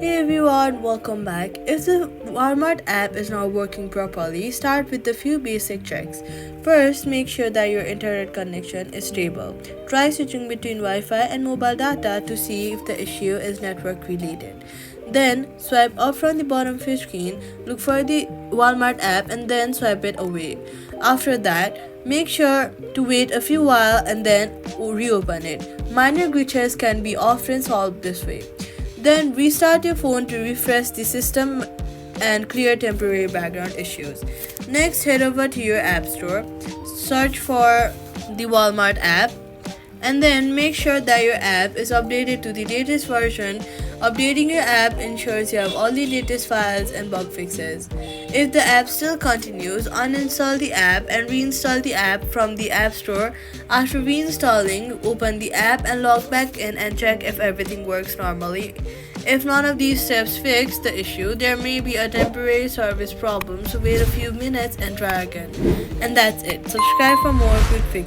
Hey everyone, welcome back. If the Walmart app is not working properly, start with a few basic checks. First, make sure that your internet connection is stable. Try switching between Wi-Fi and mobile data to see if the issue is network related. Then, swipe up from the bottom of your screen, look for the Walmart app and then swipe it away. After that, make sure to wait a few while and then reopen it. Minor glitches can be often solved this way. Then restart your phone to refresh the system and clear temporary background issues. Next, head over to your app store, search for the Walmart app, and then make sure that your app is updated to the latest version. Updating your app ensures you have all the latest files and bug fixes. If the app still continues, uninstall the app and reinstall the app from the App Store. After reinstalling, open the app and log back in and check if everything works normally. If none of these steps fix the issue, there may be a temporary service problem, so wait a few minutes and try again. And that's it. Subscribe for more quick fixes.